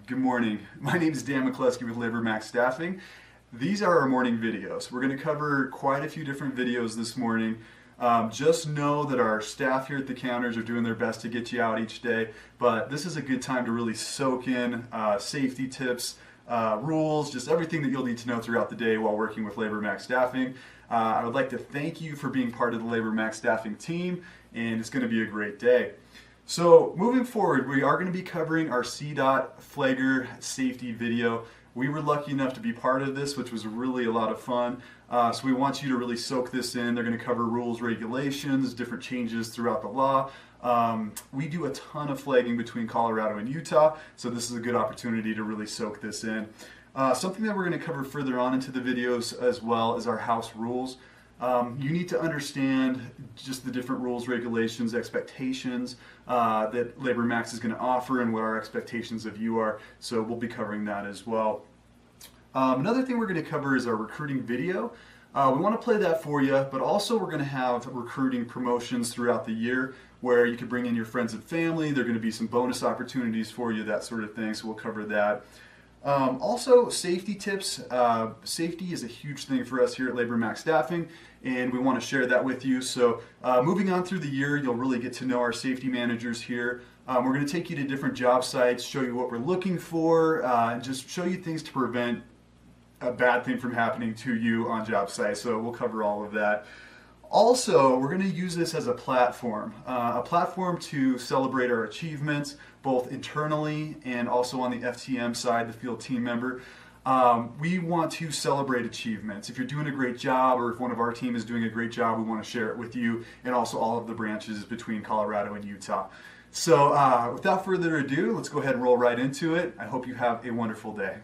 Good morning. My name is Dan McCluskey with Labor Max Staffing. These are our morning videos. We're going to cover quite a few different videos this morning. Just know that our staff here at the counters are doing their best to get you out each day, but this is a good time to really soak in safety tips, rules, just everything that you'll need to know throughout the day while working with Labor Max Staffing. I would like to thank you for being part of the Labor Max Staffing team, and it's going to be a great day. So moving forward, we are going to be covering our CDOT flagger safety video. We were lucky enough to be part of this, which was really a lot of fun. So we want you to really soak this in. They're going to cover rules, regulations, different changes throughout the law. We do a ton of flagging between Colorado and Utah, so this is a good opportunity to really soak this in. Something that we're going to cover further on into the videos as well is our house rules. You need to understand just the different rules, regulations, expectations that Labor Max is going to offer and what our expectations of you are. So we'll be covering that as well. Another thing we're going to cover is our recruiting video. We want to play that for you, but also we're going to have recruiting promotions throughout the year where you can bring in your friends and family. There are going to be some bonus opportunities for you, that sort of thing. So we'll cover that. Also, safety tips. Safety is a huge thing for us here at Labor Max Staffing, and we want to share that with you. So moving on through the year, you'll really get to know our safety managers here. We're going to take you to different job sites, show you what we're looking for, and just show you things to prevent a bad thing from happening to you on job sites. So we'll cover all of that. Also, we're going to use this as a platform to celebrate our achievements, both internally and also on the FTM side, the field team member. We want to celebrate achievements. If you're doing a great job, or if one of our team is doing a great job, we want to share it with you and also all of the branches between Colorado and Utah. So without further ado, let's go ahead and roll right into it. I hope you have a wonderful day.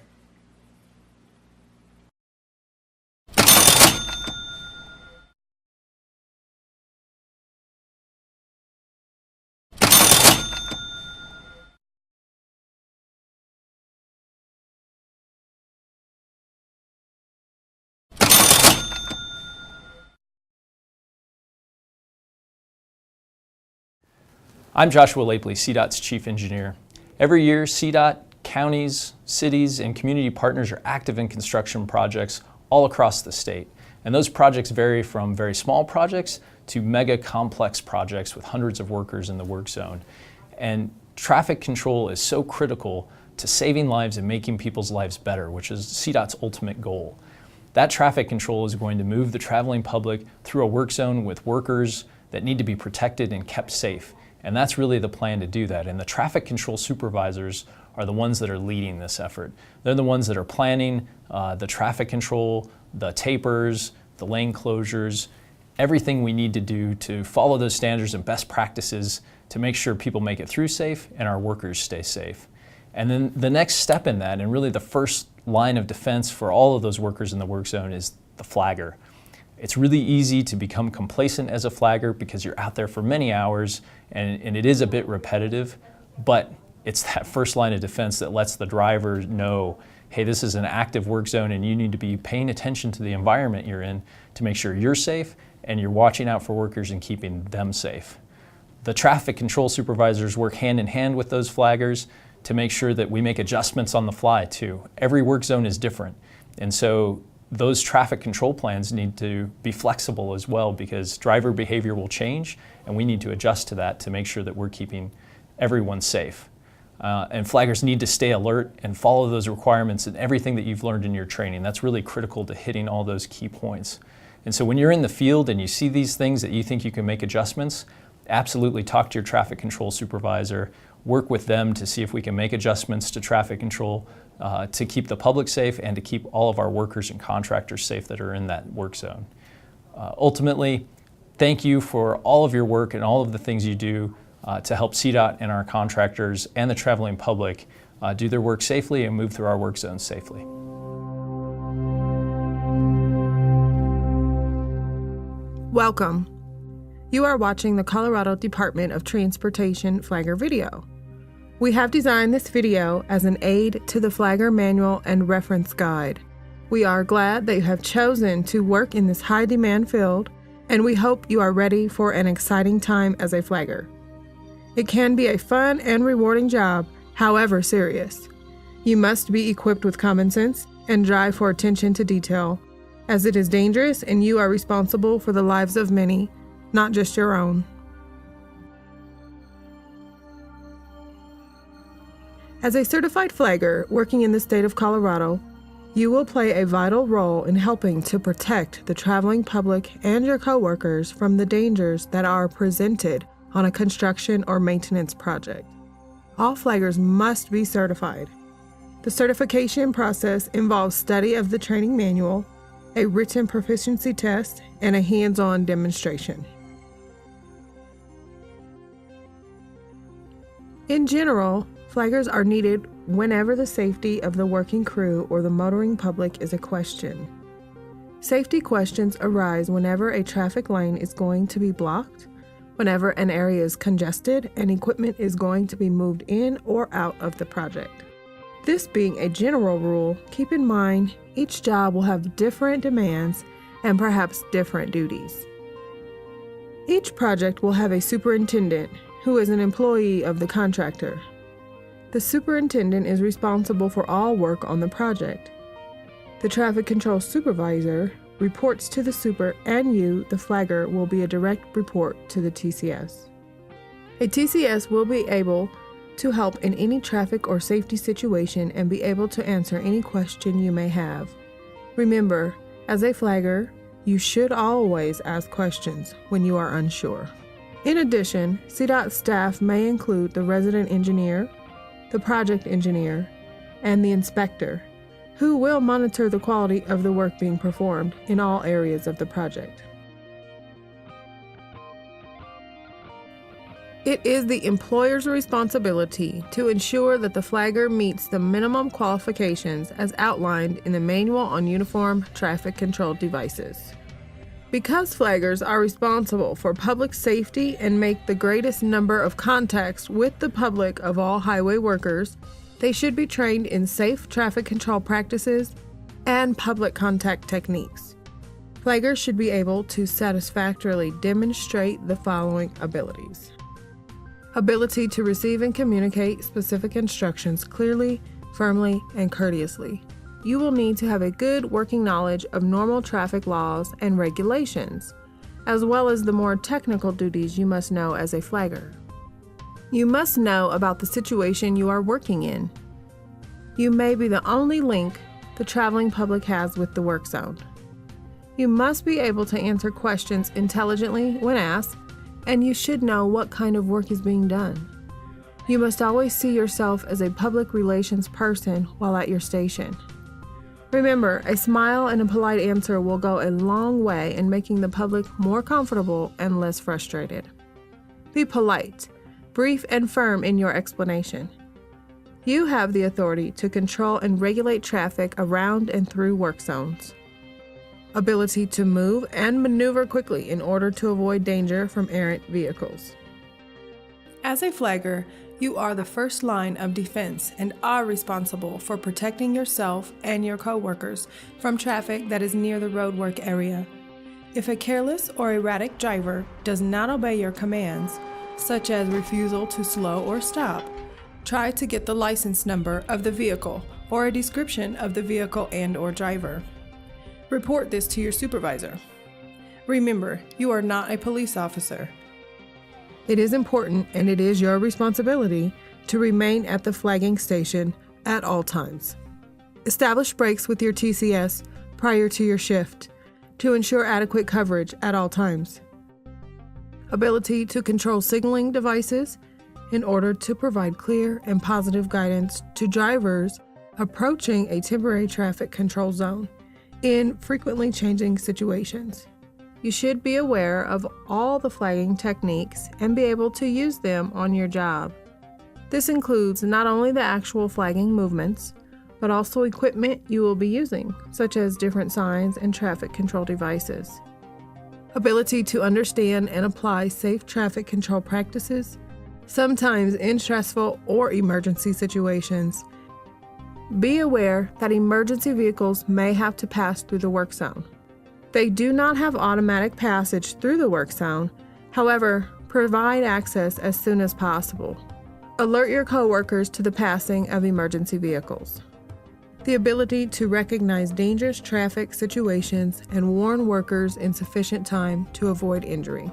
I'm Joshua Lapley, CDOT's Chief Engineer. Every year, CDOT, counties, cities, and community partners are active in construction projects all across the state. And those projects vary from very small projects to mega complex projects with hundreds of workers in the work zone. And traffic control is so critical to saving lives and making people's lives better, which is CDOT's ultimate goal. That traffic control is going to move the traveling public through a work zone with workers that need to be protected and kept safe. And that's really the plan to do that. And the traffic control supervisors are the ones that are leading this effort. They're the ones that are planning the traffic control, the tapers, the lane closures, everything we need to do to follow those standards and best practices to make sure people make it through safe and our workers stay safe. And then the next step in that, and really the first line of defense for all of those workers in the work zone, is the flagger. It's really easy to become complacent as a flagger because you're out there for many hours and it is a bit repetitive, but it's that first line of defense that lets the driver know, hey, this is an active work zone and you need to be paying attention to the environment you're in to make sure you're safe and you're watching out for workers and keeping them safe. The traffic control supervisors work hand in hand with those flaggers to make sure that we make adjustments on the fly too. Every work zone is different, and so those traffic control plans need to be flexible as well because driver behavior will change and we need to adjust to that to make sure that we're keeping everyone safe. And flaggers need to stay alert and follow those requirements and everything that you've learned in your training. That's really critical to hitting all those key points. And so when you're in the field and you see these things that you think you can make adjustments, absolutely talk to your traffic control supervisor, work with them to see if we can make adjustments to traffic control to keep the public safe and to keep all of our workers and contractors safe that are in that work zone. Ultimately, thank you for all of your work and all of the things you do to help CDOT and our contractors and the traveling public do their work safely and move through our work zones safely. Welcome. You are watching the Colorado Department of Transportation Flagger video. We have designed this video as an aid to the Flagger Manual and Reference Guide. We are glad that you have chosen to work in this high-demand field, and we hope you are ready for an exciting time as a flagger. It can be a fun and rewarding job, however serious. You must be equipped with common sense and drive for attention to detail, as it is dangerous and you are responsible for the lives of many, not just your own. As a certified flagger working in the state of Colorado, you will play a vital role in helping to protect the traveling public and your coworkers from the dangers that are presented on a construction or maintenance project. All flaggers must be certified. The certification process involves study of the training manual, a written proficiency test, and a hands-on demonstration. In general, flaggers are needed whenever the safety of the working crew or the motoring public is a question. Safety questions arise whenever a traffic lane is going to be blocked, whenever an area is congested and equipment is going to be moved in or out of the project. This being a general rule, keep in mind each job will have different demands and perhaps different duties. Each project will have a superintendent who is an employee of the contractor. The superintendent is responsible for all work on the project. The traffic control supervisor reports to the super, and you, the flagger, will be a direct report to the TCS. A TCS will be able to help in any traffic or safety situation and be able to answer any question you may have. Remember, as a flagger, you should always ask questions when you are unsure. In addition, CDOT staff may include the resident engineer, the project engineer, and the inspector, who will monitor the quality of the work being performed in all areas of the project. It is the employer's responsibility to ensure that the flagger meets the minimum qualifications as outlined in the Manual on Uniform Traffic Control Devices. Because flaggers are responsible for public safety and make the greatest number of contacts with the public of all highway workers, they should be trained in safe traffic control practices and public contact techniques. Flaggers should be able to satisfactorily demonstrate the following abilities: ability to receive and communicate specific instructions clearly, firmly, and courteously. You will need to have a good working knowledge of normal traffic laws and regulations, as well as the more technical duties you must know as a flagger. You must know about the situation you are working in. You may be the only link the traveling public has with the work zone. You must be able to answer questions intelligently when asked, and you should know what kind of work is being done. You must always see yourself as a public relations person while at your station. Remember, a smile and a polite answer will go a long way in making the public more comfortable and less frustrated. Be polite, brief, and firm in your explanation. You have the authority to control and regulate traffic around and through work zones. Ability to move and maneuver quickly in order to avoid danger from errant vehicles. As a flagger, you are the first line of defense and are responsible for protecting yourself and your coworkers from traffic that is near the roadwork area. If a careless or erratic driver does not obey your commands, such as refusal to slow or stop, try to get the license number of the vehicle or a description of the vehicle and/or driver. Report this to your supervisor. Remember, you are not a police officer. It is important, and it is your responsibility, to remain at the flagging station at all times. Establish breaks with your TCS prior to your shift to ensure adequate coverage at all times. Ability to control signaling devices in order to provide clear and positive guidance to drivers approaching a temporary traffic control zone in frequently changing situations. You should be aware of all the flagging techniques and be able to use them on your job. This includes not only the actual flagging movements, but also equipment you will be using, such as different signs and traffic control devices. Ability to understand and apply safe traffic control practices, sometimes in stressful or emergency situations. Be aware that emergency vehicles may have to pass through the work zone. They do not have automatic passage through the work zone, however, provide access as soon as possible. Alert your coworkers to the passing of emergency vehicles. The ability to recognize dangerous traffic situations and warn workers in sufficient time to avoid injury.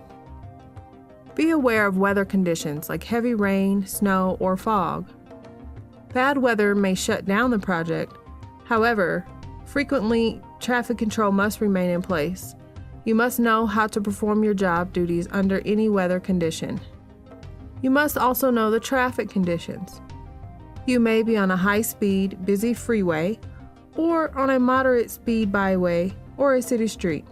Be aware of weather conditions like heavy rain, snow, or fog. Bad weather may shut down the project. However, frequently, traffic control must remain in place. You must know how to perform your job duties under any weather condition. You must also know the traffic conditions. You may be on a high-speed, busy freeway, or on a moderate-speed byway or a city street.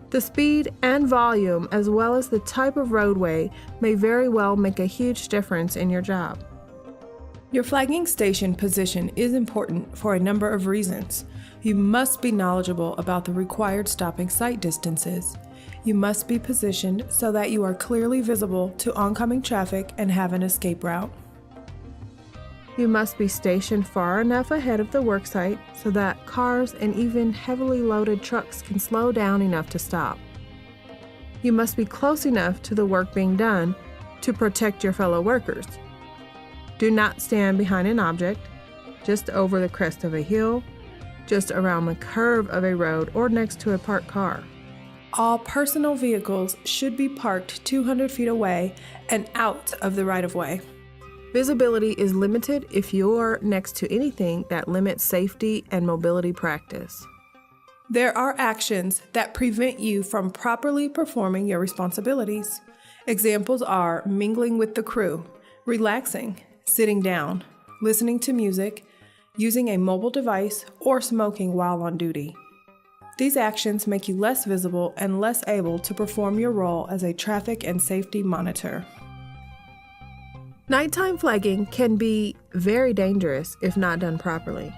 The speed and volume, as well as the type of roadway, may very well make a huge difference in your job. Your flagging station position is important for a number of reasons. You must be knowledgeable about the required stopping sight distances. You must be positioned so that you are clearly visible to oncoming traffic and have an escape route. You must be stationed far enough ahead of the worksite so that cars and even heavily loaded trucks can slow down enough to stop. You must be close enough to the work being done to protect your fellow workers. Do not stand behind an object, just over the crest of a hill, just around the curve of a road, or next to a parked car. All personal vehicles should be parked 200 feet away and out of the right-of-way. Visibility is limited if you're next to anything that limits safety and mobility practice. There are actions that prevent you from properly performing your responsibilities. Examples are mingling with the crew, relaxing, sitting down, listening to music, using a mobile device, or smoking while on duty. These actions make you less visible and less able to perform your role as a traffic and safety monitor. Nighttime flagging can be very dangerous if not done properly.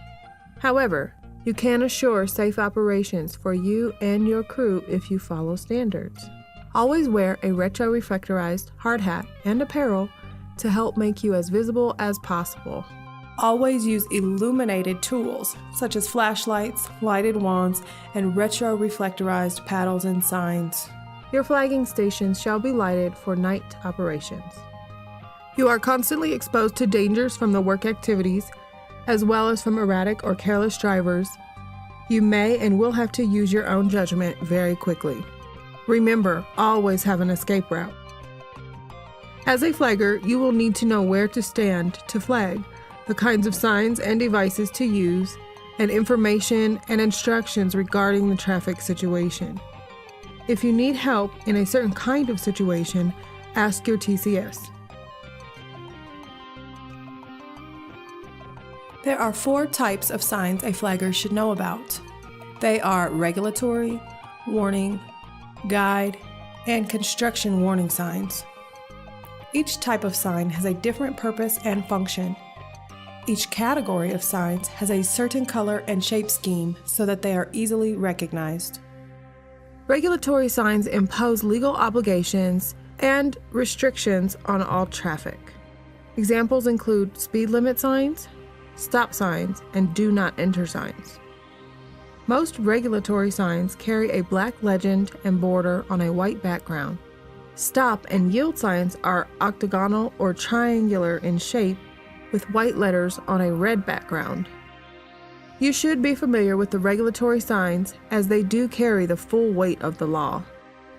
However, you can assure safe operations for you and your crew if you follow standards. Always wear a retroreflectorized hard hat and apparel to help make you as visible as possible. Always use illuminated tools such as flashlights, lighted wands, and retroreflectorized paddles and signs. Your flagging stations shall be lighted for night operations. You are constantly exposed to dangers from the work activities, as well as from erratic or careless drivers. You may and will have to use your own judgment very quickly. Remember, always have an escape route. As a flagger, you will need to know where to stand to flag, the kinds of signs and devices to use, and information and instructions regarding the traffic situation. If you need help in a certain kind of situation, ask your TCS. There are 4 types of signs a flagger should know about. They are regulatory, warning, guide, and construction warning signs. Each type of sign has a different purpose and function. Each category of signs has a certain color and shape scheme so that they are easily recognized. Regulatory signs impose legal obligations and restrictions on all traffic. Examples include speed limit signs, stop signs, and do not enter signs. Most regulatory signs carry a black legend and border on a white background. Stop and yield signs are octagonal or triangular in shape with white letters on a red background. You should be familiar with the regulatory signs as they do carry the full weight of the law.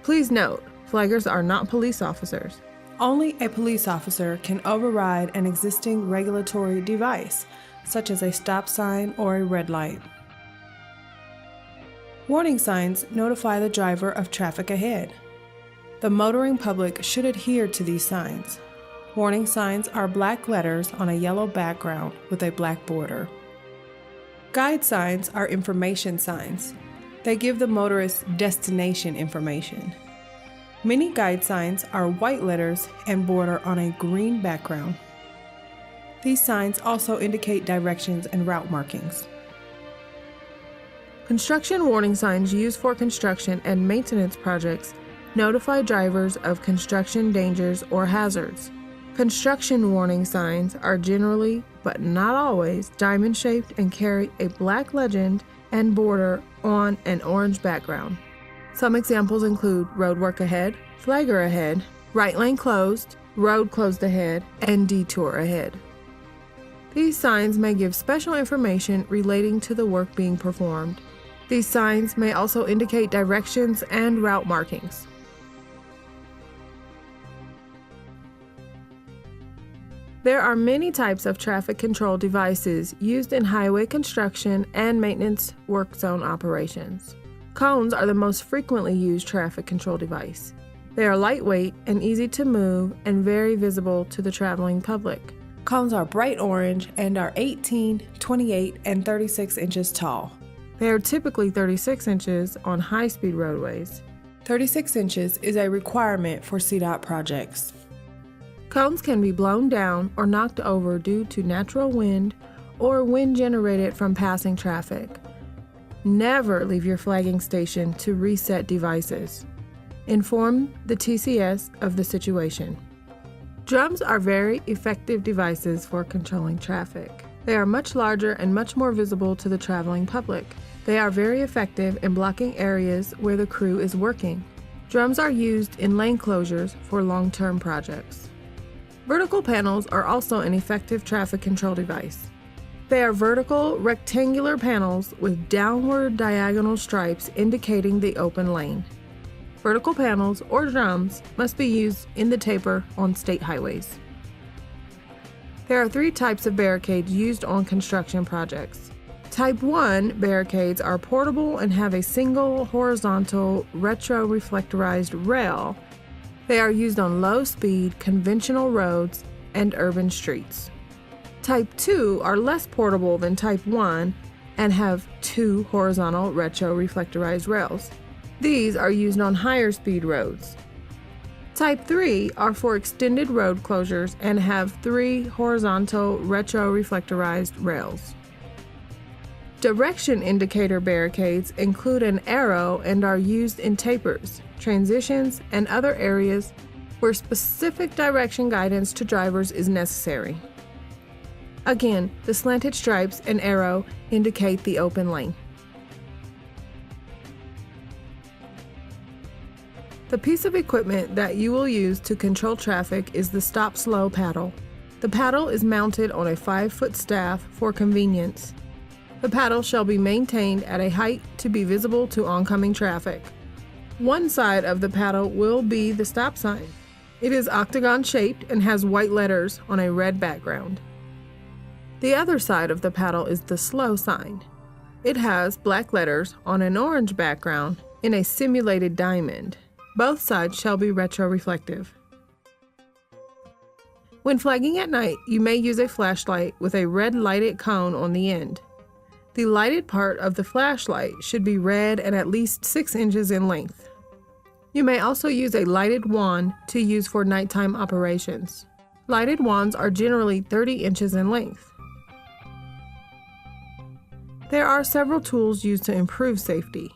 Please note, flaggers are not police officers. Only a police officer can override an existing regulatory device, such as a stop sign or a red light. Warning signs notify the driver of traffic ahead. The motoring public should adhere to these signs. Warning signs are black letters on a yellow background with a black border. Guide signs are information signs. They give the motorist destination information. Many guide signs are white letters and border on a green background. These signs also indicate directions and route markings. Construction warning signs used for construction and maintenance projects notify drivers of construction dangers or hazards. Construction warning signs are generally, but not always, diamond-shaped and carry a black legend and border on an orange background. Some examples include roadwork ahead, flagger ahead, right lane closed, road closed ahead, and detour ahead. These signs may give special information relating to the work being performed. These signs may also indicate directions and route markings. There are many types of traffic control devices used in highway construction and maintenance work zone operations. Cones are the most frequently used traffic control device. They are lightweight and easy to move and very visible to the traveling public. Cones are bright orange and are 18, 28, and 36 inches tall. They are typically 36 inches on high-speed roadways. 36 inches is a requirement for CDOT projects. Cones can be blown down or knocked over due to natural wind or wind generated from passing traffic. Never leave your flagging station to reset devices. Inform the TCS of the situation. Drums are very effective devices for controlling traffic. They are much larger and much more visible to the traveling public. They are very effective in blocking areas where the crew is working. Drums are used in lane closures for long-term projects. Vertical panels are also an effective traffic control device. They are vertical, rectangular panels with downward diagonal stripes indicating the open lane. Vertical panels or drums must be used in the taper on state highways. There are 3 types of barricades used on construction projects. Type 1 barricades are portable and have a single horizontal retroreflectorized rail. They are used on low-speed, conventional roads and urban streets. Type 2 are less portable than Type 1 and have 2 horizontal retroreflectorized rails. These are used on higher-speed roads. Type 3 are for extended road closures and have 3 horizontal retroreflectorized rails. Direction indicator barricades include an arrow and are used in tapers, transitions, and other areas where specific direction guidance to drivers is necessary. Again, the slanted stripes and arrow indicate the open lane. The piece of equipment that you will use to control traffic is the Stop Slow paddle. The paddle is mounted on a 5-foot staff for convenience. The paddle shall be maintained at a height to be visible to oncoming traffic. One side of the paddle will be the stop sign. It is octagon-shaped and has white letters on a red background. The other side of the paddle is the slow sign. It has black letters on an orange background in a simulated diamond. Both sides shall be retroreflective. When flagging at night, you may use a flashlight with a red lighted cone on the end. The lighted part of the flashlight should be red and at least 6 inches in length. You may also use a lighted wand to use for nighttime operations. Lighted wands are generally 30 inches in length. There are several tools used to improve safety.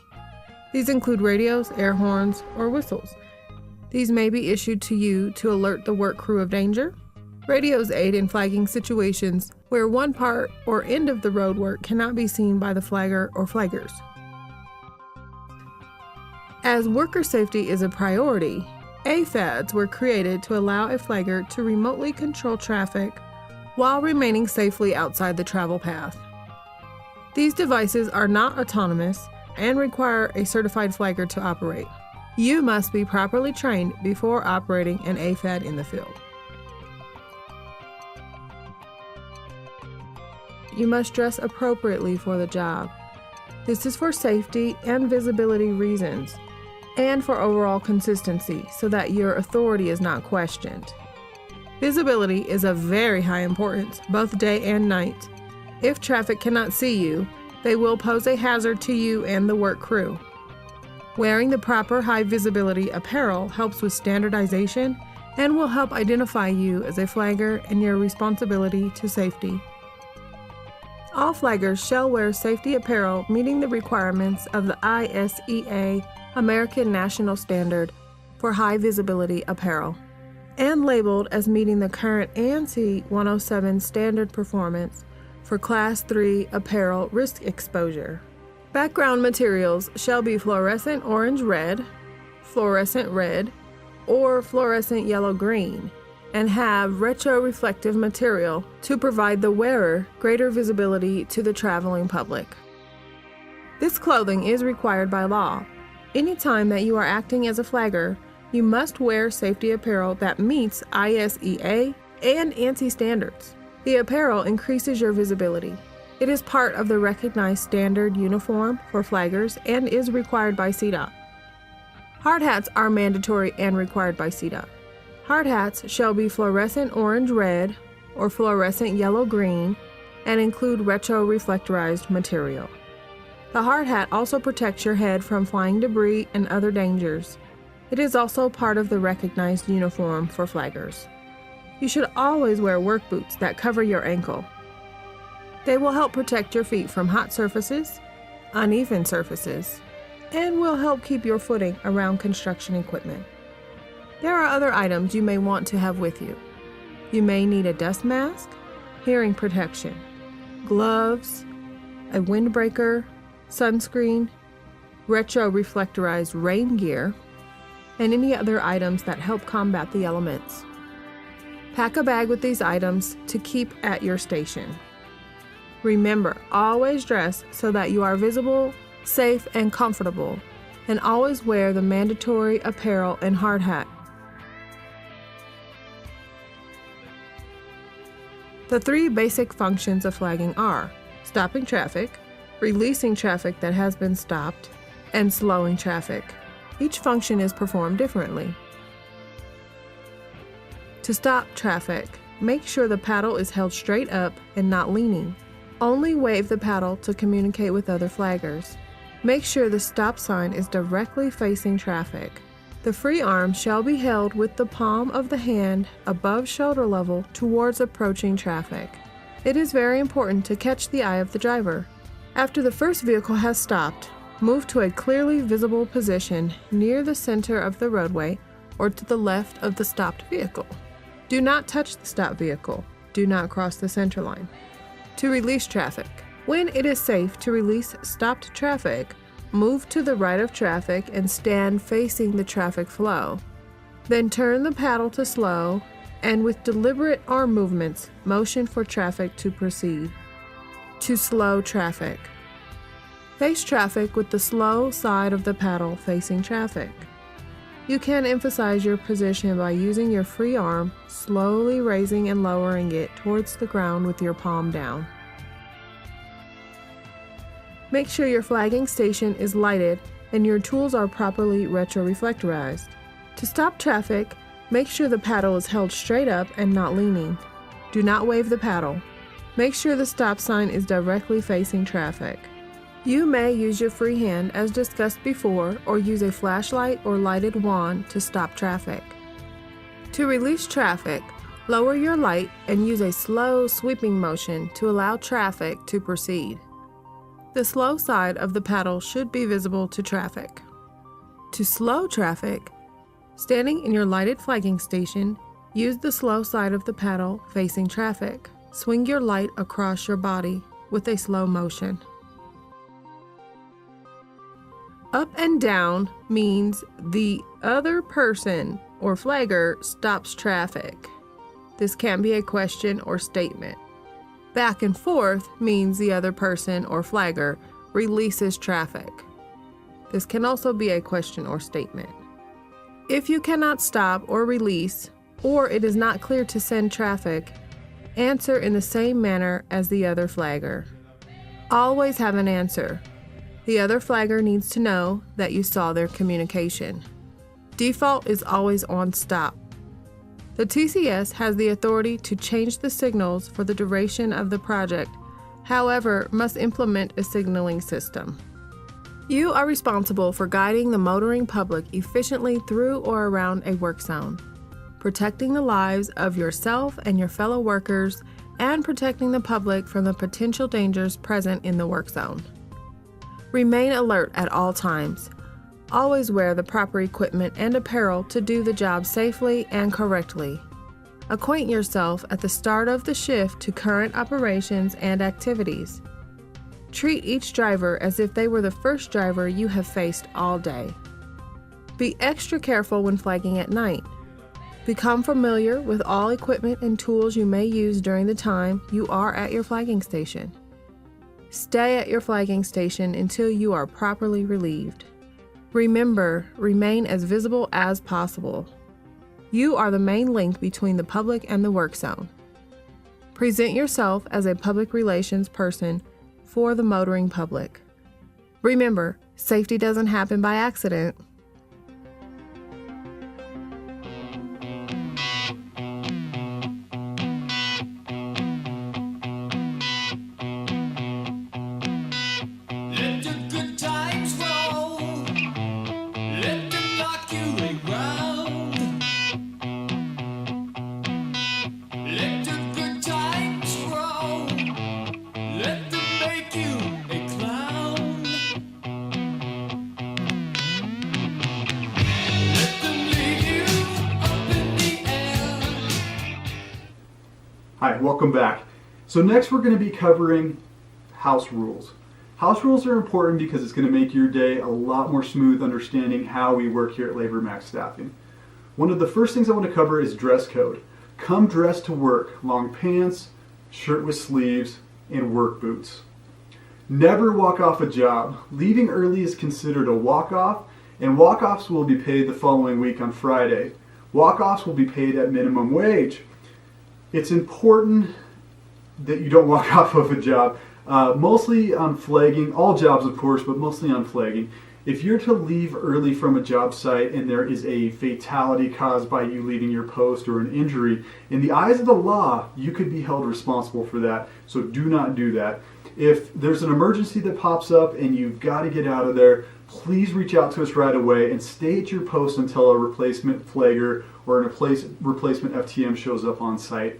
These include radios, air horns, or whistles. These may be issued to you to alert the work crew of danger. Radios aid in flagging situations where one part or end of the roadwork cannot be seen by the flagger or flaggers. As worker safety is a priority, AFADs were created to allow a flagger to remotely control traffic while remaining safely outside the travel path. These devices are not autonomous and require a certified flagger to operate. You must be properly trained before operating an AFAD in the field. You must dress appropriately for the job. This is for safety and visibility reasons, and for overall consistency so that your authority is not questioned. Visibility is of very high importance, both day and night. If traffic cannot see you, they will pose a hazard to you and the work crew. Wearing the proper high visibility apparel helps with standardization and will help identify you as a flagger and your responsibility to safety. All flaggers shall wear safety apparel meeting the requirements of the ISEA American National Standard for High Visibility Apparel, and labeled as meeting the current ANSI 107 standard performance for Class 3 apparel risk exposure. Background materials shall be fluorescent orange-red, fluorescent red, or fluorescent yellow-green, and have retroreflective material to provide the wearer greater visibility to the traveling public. This clothing is required by law. Anytime that you are acting as a flagger, you must wear safety apparel that meets ISEA and ANSI standards. The apparel increases your visibility. It is part of the recognized standard uniform for flaggers and is required by CDOT. Hard hats are mandatory and required by CDOT. Hard hats shall be fluorescent orange-red or fluorescent yellow-green and include retroreflectorized material. The hard hat also protects your head from flying debris and other dangers. It is also part of the recognized uniform for flaggers. You should always wear work boots that cover your ankle. They will help protect your feet from hot surfaces, uneven surfaces, and will help keep your footing around construction equipment. There are other items you may want to have with you. You may need a dust mask, hearing protection, gloves, a windbreaker, sunscreen, retroreflectorized rain gear, and any other items that help combat the elements. Pack a bag with these items to keep at your station. Remember, always dress so that you are visible, safe, and comfortable, and always wear the mandatory apparel and hard hat. The three basic functions of flagging are stopping traffic, releasing traffic that has been stopped, and slowing traffic. Each function is performed differently. To stop traffic, make sure the paddle is held straight up and not leaning. Only wave the paddle to communicate with other flaggers. Make sure the stop sign is directly facing traffic. The free arm shall be held with the palm of the hand above shoulder level towards approaching traffic. It is very important to catch the eye of the driver. After the first vehicle has stopped, move to a clearly visible position near the center of the roadway or to the left of the stopped vehicle. Do not touch the stopped vehicle. Do not cross the center line. To release traffic. When it is safe to release stopped traffic, move to the right of traffic and stand facing the traffic flow. Then turn the paddle to slow and with deliberate arm movements, motion for traffic to proceed. To slow traffic. Face traffic with the slow side of the paddle facing traffic. You can emphasize your position by using your free arm, slowly raising and lowering it towards the ground with your palm down. Make sure your flagging station is lighted and your tools are properly retroreflectorized. To stop traffic, make sure the paddle is held straight up and not leaning. Do not wave the paddle. Make sure the stop sign is directly facing traffic. You may use your free hand as discussed before or use a flashlight or lighted wand to stop traffic. To release traffic, lower your light and use a slow sweeping motion to allow traffic to proceed. The slow side of the paddle should be visible to traffic. To slow traffic, standing in your lighted flagging station, use the slow side of the paddle facing traffic. Swing your light across your body with a slow motion. Up and down means the other person or flagger stops traffic. This can be a question or statement. Back and forth means the other person or flagger releases traffic. This can also be a question or statement. If you cannot stop or release, or it is not clear to send traffic, answer in the same manner as the other flagger. Always have an answer. The other flagger needs to know that you saw their communication. Default is always on stop. The TCS has the authority to change the signals for the duration of the project, however, must implement a signaling system. You are responsible for guiding the motoring public efficiently through or around a work zone, protecting the lives of yourself and your fellow workers, and protecting the public from the potential dangers present in the work zone. Remain alert at all times. Always wear the proper equipment and apparel to do the job safely and correctly. Acquaint yourself at the start of the shift to current operations and activities. Treat each driver as if they were the first driver you have faced all day. Be extra careful when flagging at night. Become familiar with all equipment and tools you may use during the time you are at your flagging station. Stay at your flagging station until you are properly relieved. Remember, remain as visible as possible. You are the main link between the public and the work zone. Present yourself as a public relations person for the motoring public. Remember, safety doesn't happen by accident. Let the good times roll. Let them knock you around. Let the good times roll. Let them make you a clown. Let them leave you up in the air. Hi, welcome back. So next we're going to be covering house rules. House rules are important because it's going to make your day a lot more smooth understanding how we work here at Labor Max Staffing. One of the first things I want to cover is dress code. Come dressed to work. Long pants, shirt with sleeves, and work boots. Never walk off a job. Leaving early is considered a walk-off, and walk-offs will be paid the following week on Friday. Walk-offs will be paid at minimum wage. It's important that you don't walk off of a job. Mostly on flagging, all jobs of course, but mostly on flagging. If you're to leave early from a job site and there is a fatality caused by you leaving your post or an injury, in the eyes of the law, you could be held responsible for that. So do not do that. If there's an emergency that pops up and you've got to get out of there, please reach out to us right away and stay at your post until a replacement flagger or a replacement FTM shows up on site.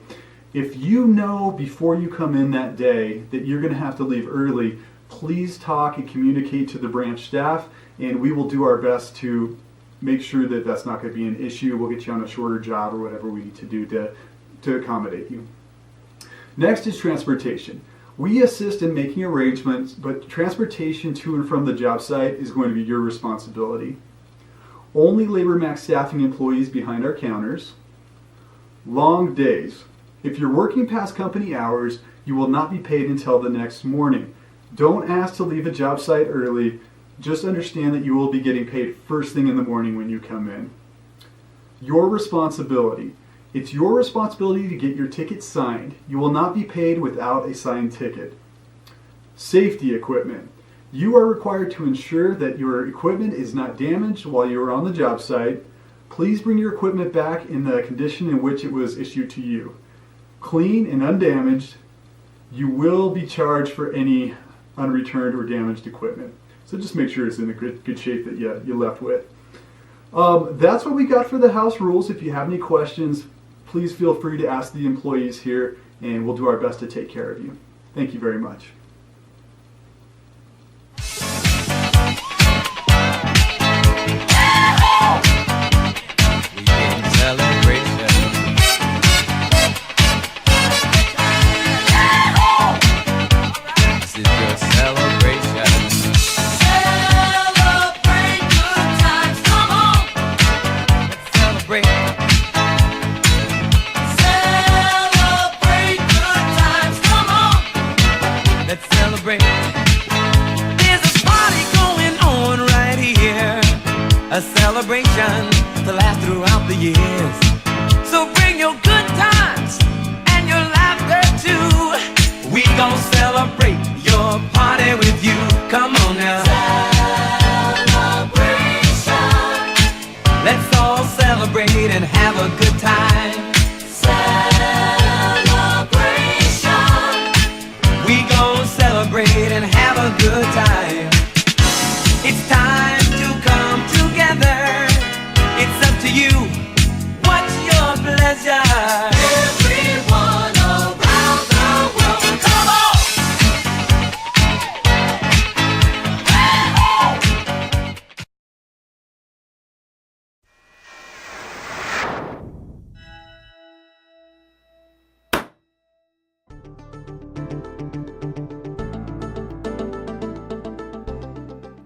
If you know before you come in that day that you're going to have to leave early, please talk and communicate to the branch staff, and we will do our best to make sure that that's not going to be an issue. We'll get you on a shorter job or whatever we need to do to accommodate you. Next is transportation. We assist in making arrangements, but transportation to and from the job site is going to be your responsibility. Only Labor Max Staffing employees behind our counters. Long days. If you're working past company hours, you will not be paid until the next morning. Don't ask to leave a job site early. Just understand that you will be getting paid first thing in the morning when you come in. Your responsibility. It's your responsibility to get your ticket signed. You will not be paid without a signed ticket. Safety equipment. You are required to ensure that your equipment is not damaged while you are on the job site. Please bring your equipment back in the condition in which it was issued to you. Clean and undamaged. You will be charged for any unreturned or damaged equipment. So just make sure it's in the good shape that you left with. That's what we got for the house rules. If you have any questions, please feel free to ask the employees here, and we'll do our best to take care of you. Thank you very much. A celebration to last throughout the years. So bring your good times and your laughter too. We gon' celebrate your party with you. Come on now. Celebration. Let's all celebrate and have a good time. Celebration. We gon' celebrate and have a good time. It's time to come together. It's up to you. What's your pleasure? Everyone around the world, come on!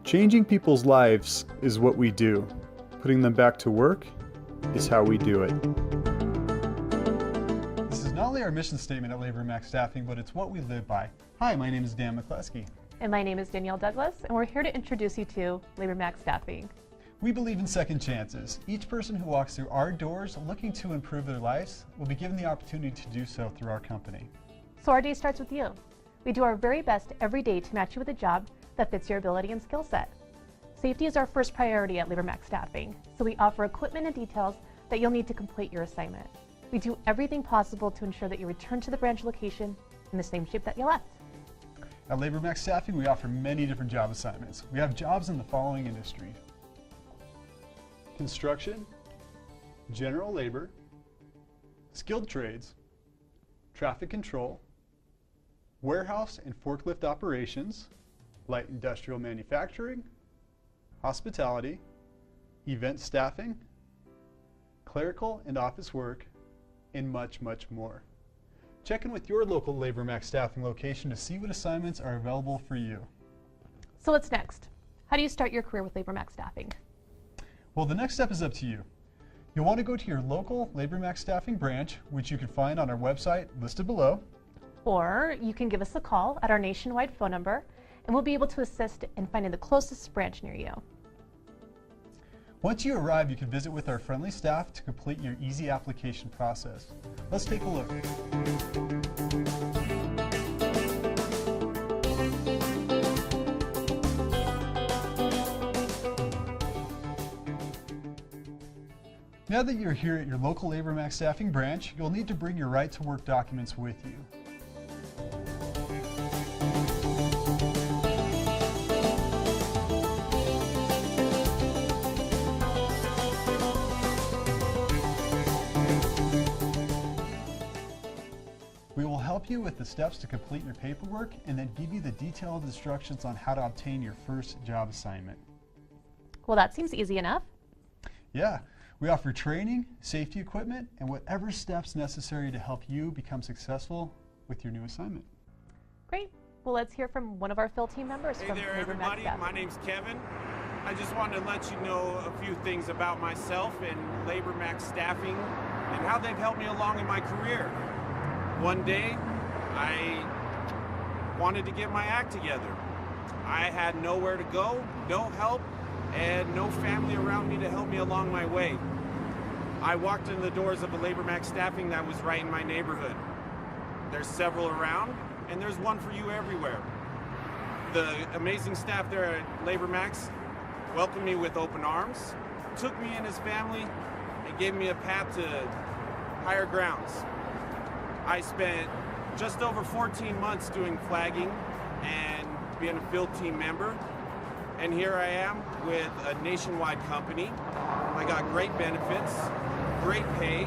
Changing people's lives is what we do. Putting them back to work is how we do it. This is not only our mission statement at Labor Max Staffing, but it's what we live by. Hi, my name is Dan McCleskey. And my name is Danielle Douglas, and we're here to introduce you to Labor Max Staffing. We believe in second chances. Each person who walks through our doors looking to improve their lives will be given the opportunity to do so through our company. So our day starts with you. We do our very best every day to match you with a job that fits your ability and skill set. Safety is our first priority at Labor Max Staffing, so we offer equipment and details that you'll need to complete your assignment. We do everything possible to ensure that you return to the branch location in the same shape that you left. At Labor Max Staffing, we offer many different job assignments. We have jobs in the following industries: construction, general labor, skilled trades, traffic control, warehouse and forklift operations, light industrial manufacturing, hospitality, event staffing, clerical and office work, and much, much more. Check in with your local Labor Max Staffing location to see what assignments are available for you. So what's next? How do you start your career with Labor Max Staffing? Well, the next step is up to you. You'll want to go to your local Labor Max Staffing branch, which you can find on our website listed below. Or you can give us a call at our nationwide phone number, and we'll be able to assist in finding the closest branch near you. Once you arrive, you can visit with our friendly staff to complete your easy application process. Let's take a look. Now that you're here at your local Labor Max Staffing branch, you'll need to bring your right to work documents with you. We will help you with the steps to complete your paperwork and then give you the detailed instructions on how to obtain your first job assignment. Well, that seems easy enough. Yeah, we offer training, safety equipment, and whatever steps necessary to help you become successful with your new assignment. Great. Well, let's hear from one of our field team members Hey from there, Labor Max everybody. Staffing. My name's Kevin. I just wanted to let you know a few things about myself and Labor Max Staffing and how they've helped me along in my career. One day, I wanted to get my act together. I had nowhere to go, no help, and no family around me to help me along my way. I walked in the doors of a Labor Max Staffing that was right in my neighborhood. There's several around, and there's one for you everywhere. The amazing staff there at Labor Max welcomed me with open arms, took me in his family, and gave me a path to higher grounds. I spent just over 14 months doing flagging and being a field team member. And here I am with a nationwide company. I got great benefits, great pay.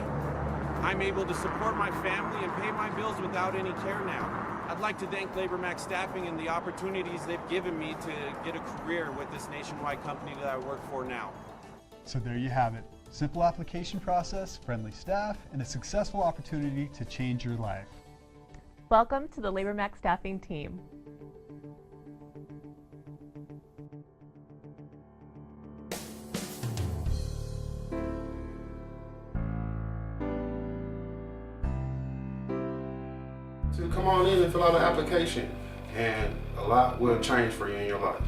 I'm able to support my family and pay my bills without any care now. I'd like to thank Labor Max Staffing and the opportunities they've given me to get a career with this nationwide company that I work for now. So there you have it. Simple application process, friendly staff, and a successful opportunity to change your life. Welcome to the Labor Max Staffing team. So come on in and fill out an application, and a lot will change for you in your life.